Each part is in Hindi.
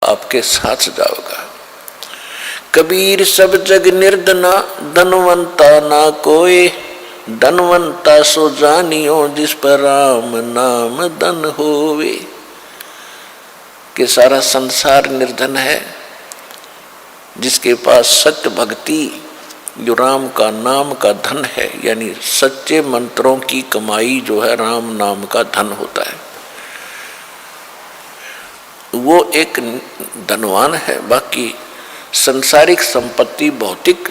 आपके साथ जाओगा। कबीर सब जग निर्धना, धनवंता ना कोई, धनवंता सो जानियो जिस पर राम नाम धन होवे। कि सारा संसार निर्धन है, जिसके पास सत्य भक्ति जो राम का नाम का धन है, यानी सच्चे मंत्रों की कमाई जो है राम नाम का धन होता है, वो एक धनवान है। बाकी संसारिक संपत्ति, भौतिक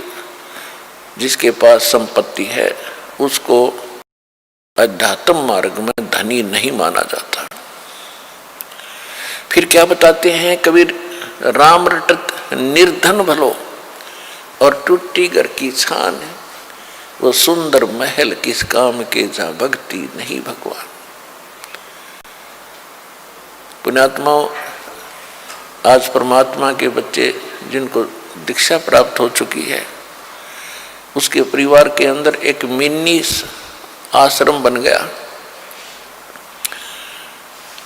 जिसके पास संपत्ति है उसको अध्यात्म मार्ग में धनी नहीं माना जाता। फिर क्या बताते हैं कबीर, राम रटत निर्धन भलो और टूटी घर की छान है, वो सुंदर महल किस काम के जहाँ भक्ति नहीं भगवान। पुण्यात्माओं, आज परमात्मा के बच्चे जिनको दीक्षा प्राप्त हो चुकी है, उसके परिवार के अंदर एक मिनी आश्रम बन गया।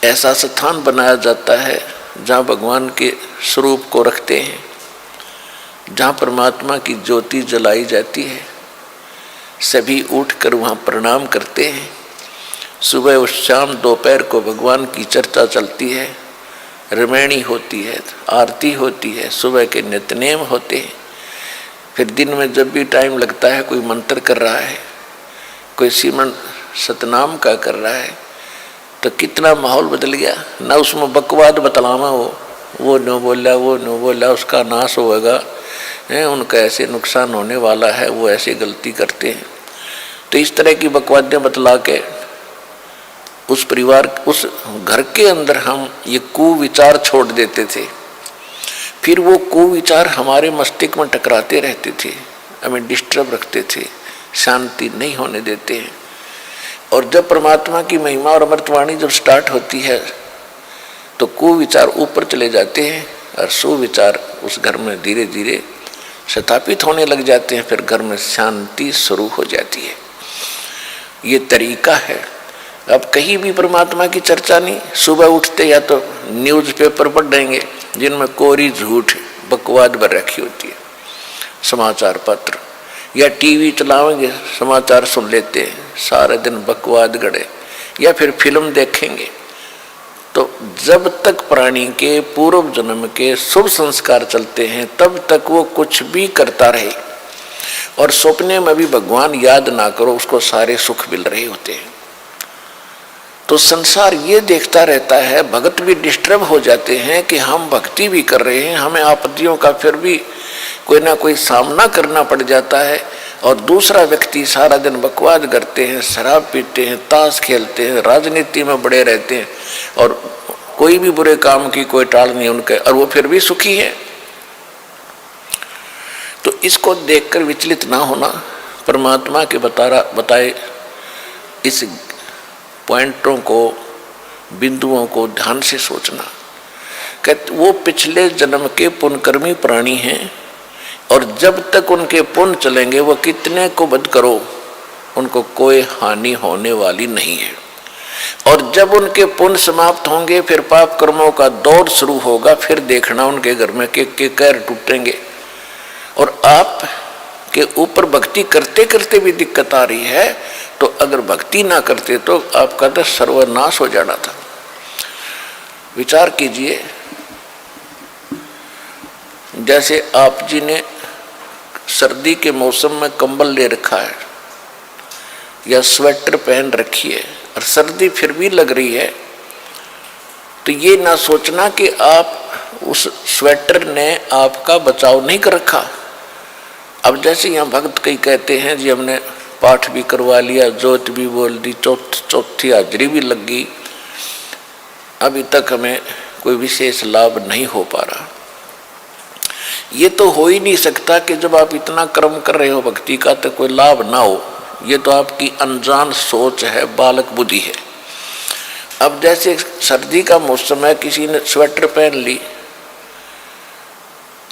ऐसा स्थान बनाया जाता है जहाँ भगवान के स्वरूप को रखते हैं, जहाँ परमात्मा की ज्योति जलाई जाती है। सभी उठकर वहाँ प्रणाम करते हैं। सुबह और शाम दोपहर को भगवान की चर्चा चलती है, रमैणी होती है, आरती होती है, सुबह के नित्यनेम होते हैं। फिर दिन में जब भी टाइम लगता है, कोई मंत्र कर रहा है, कोई सिमरन सतनाम का कर रहा है, तो कितना माहौल बदल गया। ना उसमें बकवाद बतलावा वो नो बोला, वो नो बोला, उसका नाश होगा, उनका ऐसे नुकसान होने वाला है, वो ऐसे गलती करते हैं। तो इस तरह की बकवादें बतला के उस परिवार, उस घर के अंदर हम ये कुविचार छोड़ देते थे। फिर वो कुविचार हमारे मस्तिष्क में टकराते रहते थे, हमें डिस्टर्ब रखते थे, शांति नहीं होने देते हैं। और जब परमात्मा की महिमा और अमृतवाणी जब स्टार्ट होती है तो कुविचार ऊपर चले जाते हैं और सुविचार उस घर में धीरे धीरे स्थापित होने लग जाते हैं। फिर घर में शांति शुरू हो जाती है। ये तरीका है। अब कहीं भी परमात्मा की चर्चा नहीं, सुबह उठते या तो न्यूज़पेपर पढ़ देंगे जिनमें कोरी झूठ बकवाद भर रखी होती है, समाचार पत्र, या टीवी चलाएंगे, समाचार सुन लेते हैं, सारे दिन बकवाद गड़े, या फिर फिल्म देखेंगे। तो जब तक प्राणी के पूर्व जन्म के शुभ संस्कार चलते हैं तब तक वो कुछ भी करता रहे, और सपने में भी भगवान याद ना करो, उसको सारे सुख मिल रहे होते हैं। तो संसार ये देखता रहता है, भगत भी डिस्टर्ब हो जाते हैं कि हम भक्ति भी कर रहे हैं, हमें आपत्तियों का फिर भी कोई ना कोई सामना करना पड़ जाता है, और दूसरा व्यक्ति सारा दिन बकवाद करते हैं, शराब पीते हैं, ताश खेलते हैं, राजनीति में बड़े रहते हैं, और कोई भी बुरे काम की कोई टाल नहीं उनके, और वो फिर भी सुखी है। तो इसको देखकर विचलित ना होना, परमात्मा के बताए इस पॉइंटों को, बिंदुओं को ध्यान से सोचना। कहते वो पिछले जन्म के पुण्यकर्मी प्राणी हैं, और जब तक उनके पुण्य चलेंगे वो कितने को वध करो, उनको कोई हानि होने वाली नहीं है। और जब उनके पुण्य समाप्त होंगे फिर पाप कर्मों का दौर शुरू होगा। फिर देखना उनके घर में के कैर टूटेंगे, और आप के ऊपर भक्ति करते करते भी दिक्कत आ रही है, तो अगर भक्ति ना करते तो आपका तो सर्वनाश हो जाना था। विचार कीजिए, जैसे आप जी ने सर्दी के मौसम में कंबल ले रखा है या स्वेटर पहन रखी है और सर्दी फिर भी लग रही है, तो ये ना सोचना कि आप उस स्वेटर ने आपका बचाव नहीं कर रखा। अब जैसे यहाँ भक्त कई कहते हैं जी हमने पाठ भी करवा लिया, जोत भी बोल दी, चौथी हाजरी भी लग गई, अभी तक हमें कोई विशेष लाभ नहीं हो पा रहा। ये तो हो ही नहीं सकता कि जब आप इतना कर्म कर रहे हो भक्ति का तो कोई लाभ ना हो। ये तो आपकी अनजान सोच है, बालक बुद्धि है। अब जैसे सर्दी का मौसम है, किसी ने स्वेटर पहन ली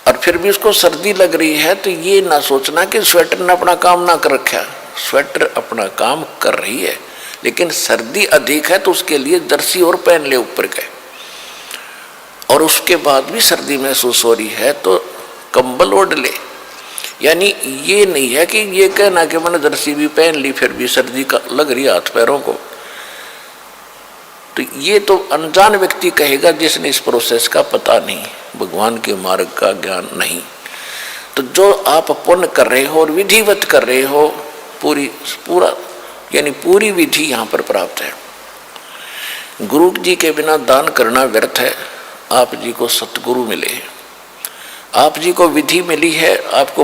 और फिर भी उसको सर्दी लग रही है, तो ये ना सोचना कि स्वेटर ने अपना काम ना कर रखा। स्वेटर अपना काम कर रही है, लेकिन सर्दी अधिक है तो उसके लिए जर्सी और पहन ले ऊपर के। और उसके बाद भी सर्दी महसूस हो रही है तो कंबल ओढ़ ले। यानी ये नहीं है कि ये कहना कि मैंने जर्सी भी पहन ली फिर भी सर्दी का लग रही हाथ पैरों को, तो ये तो अनजान व्यक्ति कहेगा जिसने इस प्रोसेस का पता नहीं, भगवान के मार्ग का ज्ञान नहीं। तो जो आप पुण्य कर रहे हो और विधिवत कर रहे हो, पूरी विधि यहाँ पर प्राप्त है। गुरु जी के बिना दान करना व्यर्थ है। आप जी को सतगुरु मिले, आप जी को विधि मिली है, आपको